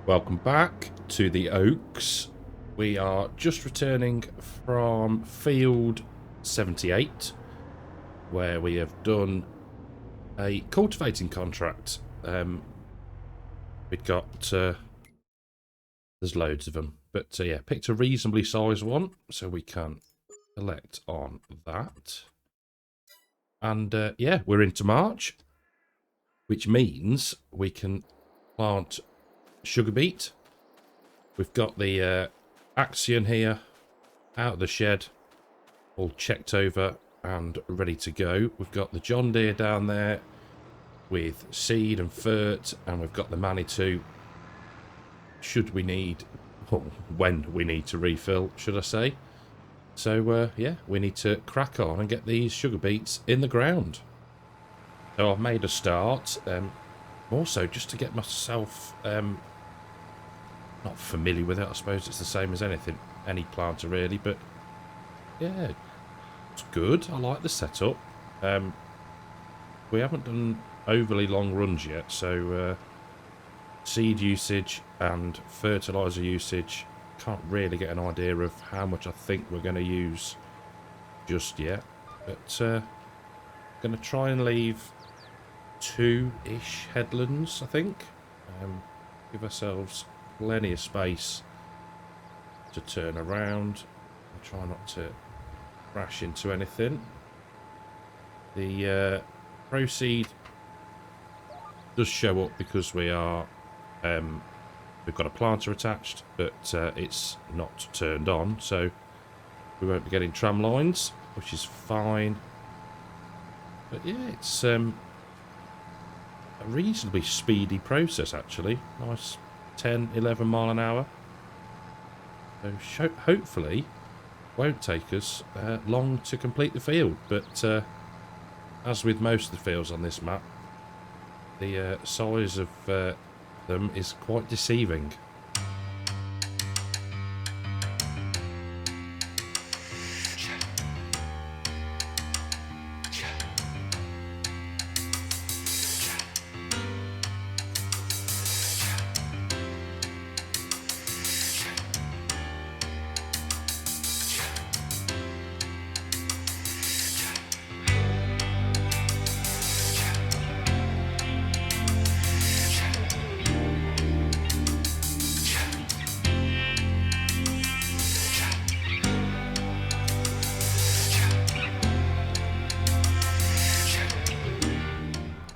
Welcome back to the Oaks. We are just returning from field 78, where we have done a cultivating contract. We've got, there's loads of them, but yeah, picked a reasonably sized one, so we can select on that. And yeah, we're into March, which means we can plant sugar beet. We've got the Axion here out of the shed, all checked over and ready to go. We've got the John Deere down there with seed and fert, and we've got the Manitou should we need, or when we need to refill, should I say. So yeah, we need to crack on and get these sugar beets in the ground. So I've made a start, more so just to get myself not familiar with it. I suppose it's the same as anything, any planter really, but yeah, it's good. I like the setup. We haven't done overly long runs yet, so seed usage and fertilizer usage, can't really get an idea of how much I think we're going to use just yet, but going to try and leave 2-ish headlands, I think. Give ourselves plenty of space to turn around and try not to crash into anything. The proceed does show up because we are we've got a planter attached, but it's not turned on, so we won't be getting tram lines, which is fine. But yeah, it's a reasonably speedy process actually. Nice 10-11 mile an hour, so hopefully won't take us long to complete the field, but as with most of the fields on this map, the size of them is quite deceiving.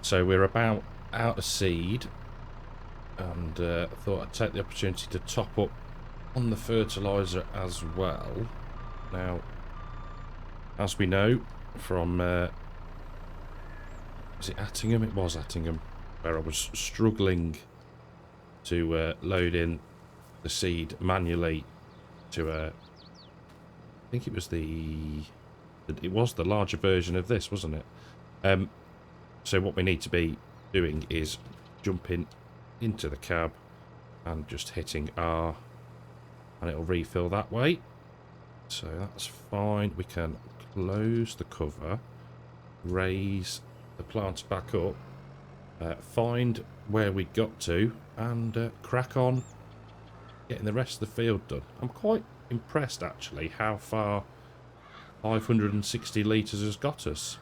So we're about out of seed, and thought I'd take the opportunity to top up on the fertiliser as well. Now, as we know from, is it Attingham? It was Attingham, where I was struggling to load in the seed manually to, I think it was the larger version of this, wasn't it? So what we need to be doing is jumping into the cab and just hitting R, and it'll refill that way. So that's fine. We can close the cover, raise the plants back up, find where we got to, and crack on getting the rest of the field done. I'm quite impressed actually how far 560 litres has got us.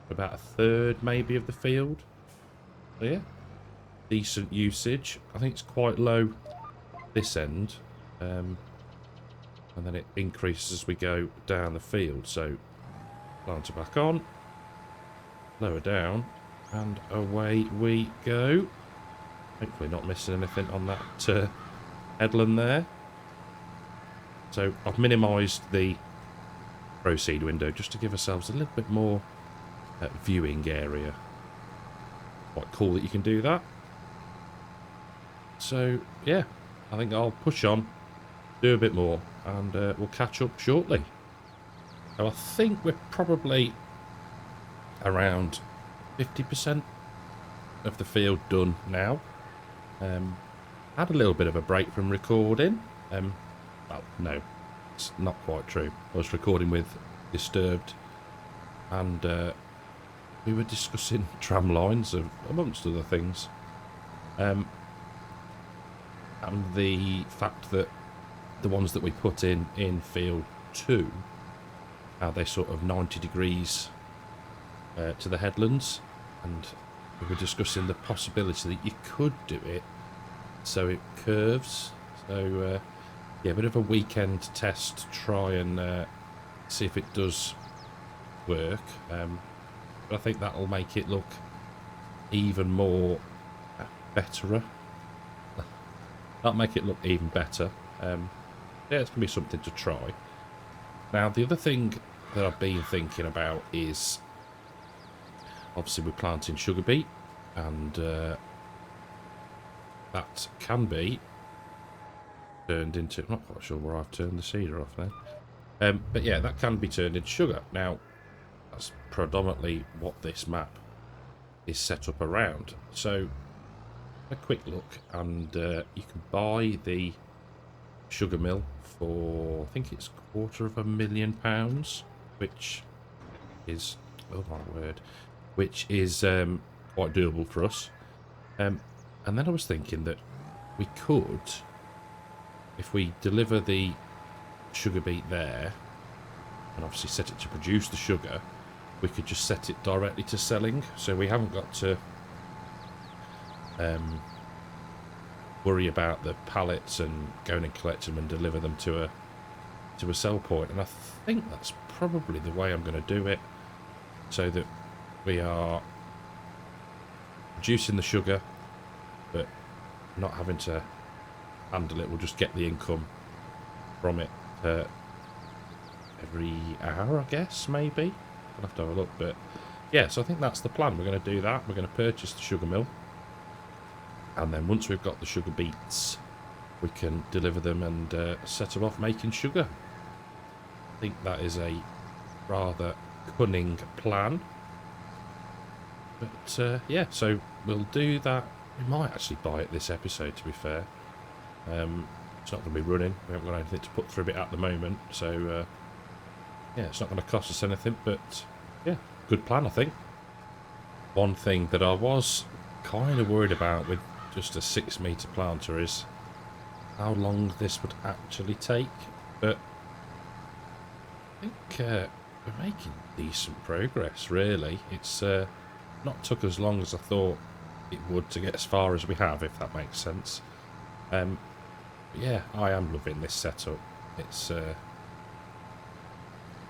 About a third maybe of the field. So yeah, decent usage. I think it's quite low this end, and then it increases as we go down the field. So planter back on, lower down, and away we go. Hopefully not missing anything on that headland there. So I've minimised the proceed window just to give ourselves a little bit more viewing area. Quite cool that you can do that. So yeah, I think I'll push on, do a bit more, and we'll catch up shortly. So I think we're probably around 50% of the field done now. Had a little bit of a break from recording. Well, no, it's not quite true. I was recording with Disturbed, and we were discussing tram lines, amongst other things. and the fact that the ones that we put in field 2, how they sort of 90 degrees to the headlands, and we were discussing the possibility that you could do it so it curves. So yeah, a bit of a weekend test to try and see if it does work. But I think that'll make it look even more betterer. That'll make it look even better. Yeah, it's going to be something to try. Now, the other thing that I've been thinking about is, obviously we're planting sugar beet, and that can be turned into... I'm not quite sure where I've turned the seeder off then. But yeah, that can be turned into sugar. Now, that's predominantly what this map is set up around. So, a quick look, and you can buy the sugar mill for, I think it's £250,000, which is, oh my word, which is quite doable for us. And then I was thinking that we could, if we deliver the sugar beet there, and obviously set it to produce the sugar, we could just set it directly to selling, so we haven't got to worry about the pallets and going and collect them and deliver them to a sell point. And I think that's probably the way I'm going to do it, so that we are producing the sugar but not having to handle it. We'll just get the income from it every hour, I guess, maybe. I'll have to have a look, but yeah, so I think that's the plan. We're going to do that. We're going to purchase the sugar mill, and then once we've got the sugar beets, we can deliver them and set them off making sugar. I think that is a rather cunning plan. But yeah, so we'll do that. We might actually buy it this episode, to be fair. It's not going to be running. We haven't got anything to put through it at the moment, so yeah, it's not going to cost us anything, but yeah, good plan, I think. One thing that I was kind of worried about with just a 6-metre planter is how long this would actually take, but I think we're making decent progress, really. It's not took as long as I thought it would to get as far as we have, if that makes sense. But yeah, I am loving this setup. It's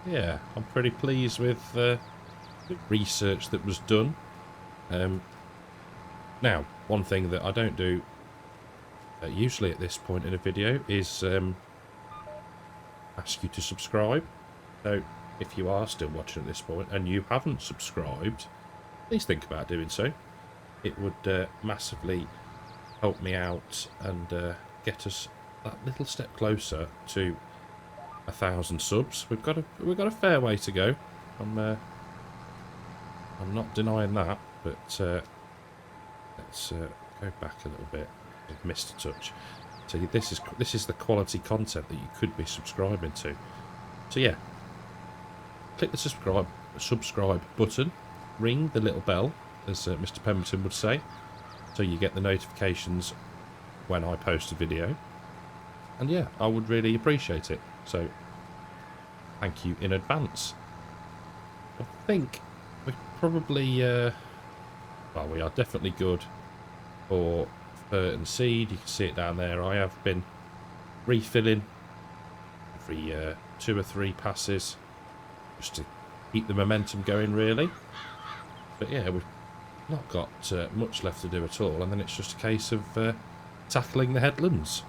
yeah, I'm pretty pleased with the research that was done. Now, one thing that I don't do usually at this point in a video is ask you to subscribe. So, if you are still watching at this point and you haven't subscribed, please think about doing so. It would massively help me out and get us that little step closer to 1,000 subs. We've got a fair way to go. I'm not denying that, but let's go back a little bit. I've missed a touch. So this is the quality content that you could be subscribing to. So yeah, click the subscribe button, ring the little bell, as Mr. Pemberton would say, so you get the notifications when I post a video. And yeah, I would really appreciate it. So thank you in advance. I think we probably well, we are definitely good for fert and seed. You can see it down there. I have been refilling every 2 or 3 passes just to keep the momentum going, really. But yeah, we've not got much left to do at all, and then it's just a case of tackling the headlands.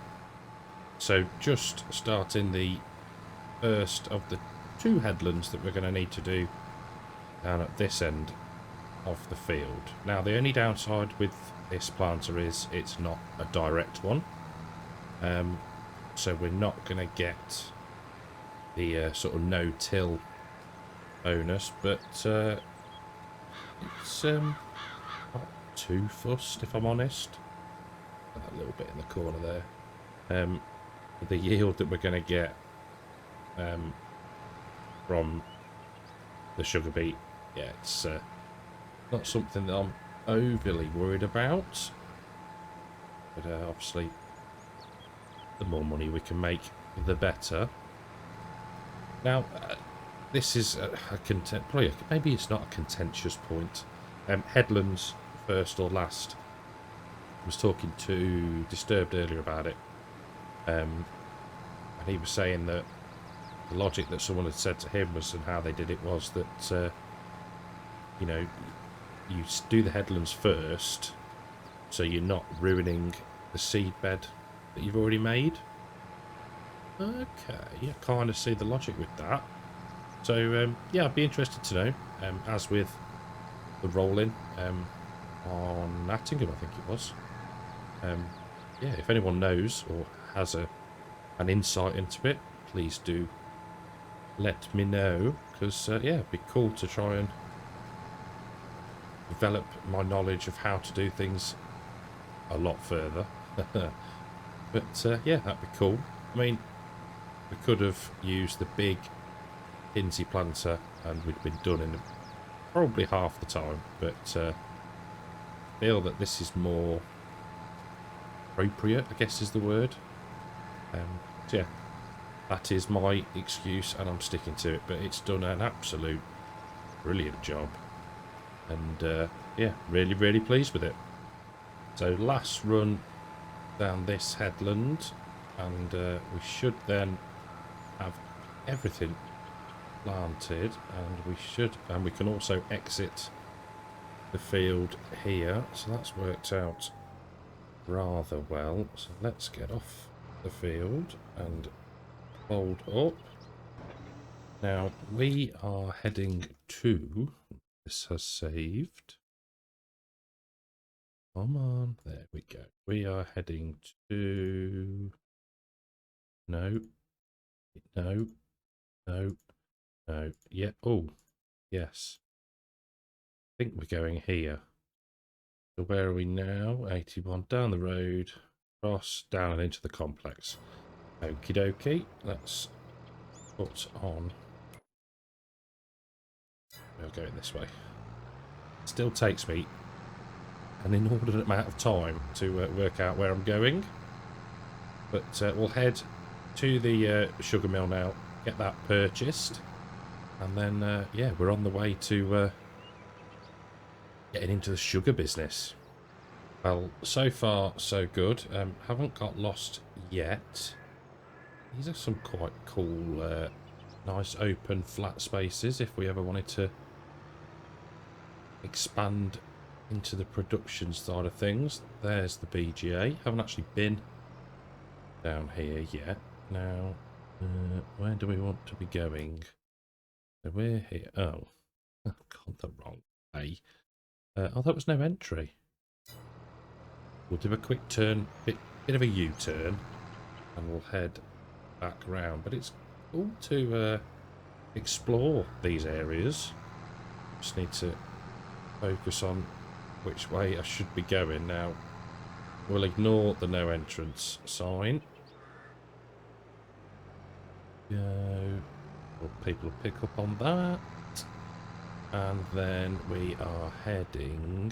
So just starting the first of the 2 headlands that we're going to need to do down at this end of the field. Now, the only downside with this planter is it's not a direct one, so we're not going to get the sort of no-till bonus, but it's not too fussed, if I'm honest. That little bit in the corner there. The yield that we're going to get from the sugar beet, yeah, it's not something that I'm overly worried about, but obviously the more money we can make, the better. Now, this is probably maybe it's not a contentious point. Headlands first or last. I was talking to Disturbed earlier about it, and he was saying that the logic that someone had said to him was, and how they did it was that you know, you do the headlands first, so you're not ruining the seed bed that you've already made. Okay, I kind of see the logic with that. So yeah, I'd be interested to know, as with the rolling on Nattingham, I think it was. Yeah, if anyone knows or has an insight into it, please do let me know, because yeah, it'd be cool to try and develop my knowledge of how to do things a lot further. But yeah, that'd be cool. I mean, we could have used the big Kinsey planter and we'd been done in probably half the time, but I feel that this is more appropriate, I guess is the word. So yeah, that is my excuse and I'm sticking to it, but it's done an absolute brilliant job, and yeah, really pleased with it. So last run down this headland, and we should then have everything planted, and we can also exit the field here, so that's worked out rather well. So let's get off the field and fold up. Now we are heading to, this has saved, come on, there we go, we are heading to, no, yeah, oh yes, I think we're going here. So where are we now? 81, down the road, cross, down and into the complex. Okie dokie, let's put on, we'll go in this way. Still takes me an inordinate amount of time to work out where I'm going, but we'll head to the sugar mill now, get that purchased, and then yeah, we're on the way to getting into the sugar business. Well, so far so good. Haven't got lost yet. These are some quite cool, nice open flat spaces if we ever wanted to expand into the production side of things. There's the BGA. Haven't actually been down here yet. Now, where do we want to be going? So we're here. Oh, gone the wrong way. Oh, that was no entry. We'll do a quick turn, bit of a U-turn, and we'll head back round. But it's cool to explore these areas. Just need to focus on which way I should be going. Now, we'll ignore the no entrance sign. Go. Well, people will pick up on that. And then we are heading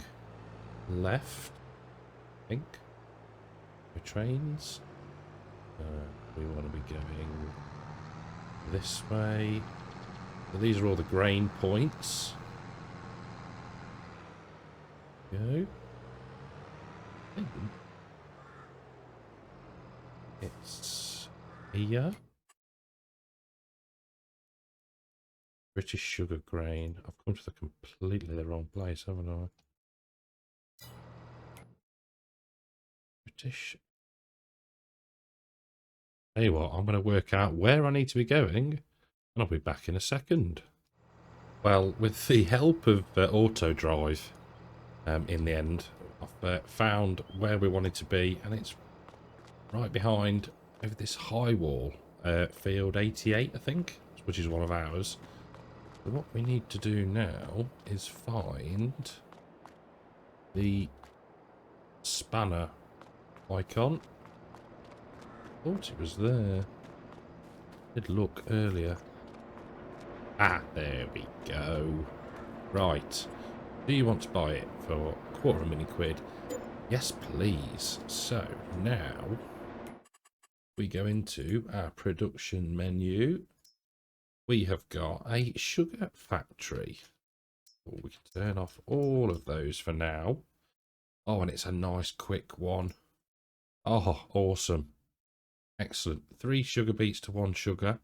left, I think. The trains. We want to be going this way. So these are all the grain points. Go. It's here. British sugar grain. I've come to the completely the wrong place, haven't I? British. Tell you what, I'm going to work out where I need to be going, and I'll be back in a second. Well, with the help of auto drive, in the end, I've found where we wanted to be, and it's right behind over this high wall, field 88, I think, which is one of ours. So what we need to do now is find the spanner icon. Thought it was there. Did look earlier. Ah, there we go. Right. Do you want to buy it for £250,000? Yes, please. So now we go into our production menu, we have got a sugar factory. Oh, we can turn off all of those for now. Oh, and it's a nice quick one. Oh, awesome. Excellent. 3 sugar beets to 1 sugar.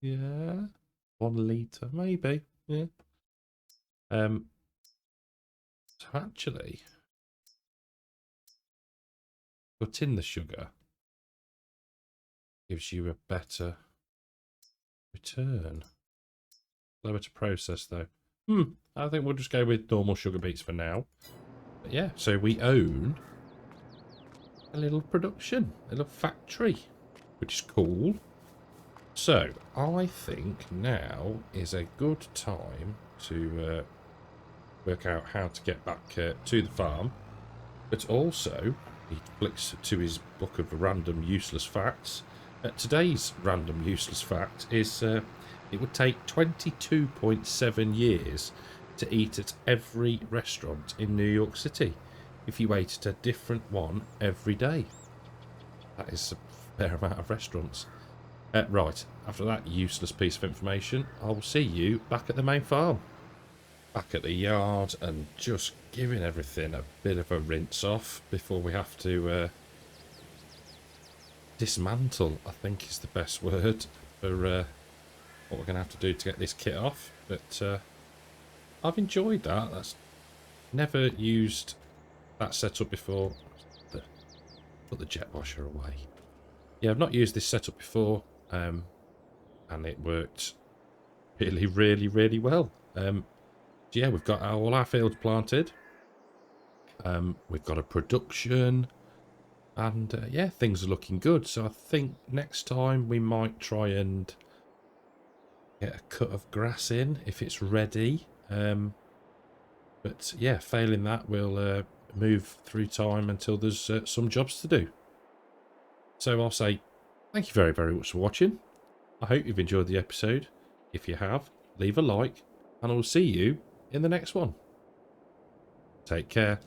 Yeah. 1 litre, maybe. Yeah. So actually, put in the sugar gives you a better return. Slower to process though. I think we'll just go with normal sugar beets for now. But yeah, so we own a little production, a little factory, which is cool. So I think now is a good time to work out how to get back to the farm. But also, he flicks to his book of random useless facts. Today's random useless fact is it would take 22.7 years to eat at every restaurant in New York City if you ate at a different one every day. That is a fair amount of restaurants. Right, after that useless piece of information, I will see you back at the main farm. Back at the yard and just giving everything a bit of a rinse off before we have to dismantle, I think is the best word for what we're going to have to do to get this kit off. But I've enjoyed that. That's never used that setup before. Put the jet washer away. Yeah, I've not used this setup before, and it worked really, really, really well. So yeah, we've got all our fields planted. We've got a production, and yeah, things are looking good. So I think next time we might try and get a cut of grass in if it's ready. But yeah, failing that, we'll move through time until there's some jobs to do. So I'll say thank you very, very much for watching. I hope you've enjoyed the episode. If you have, leave a like, and I'll see you in the next one. Take care.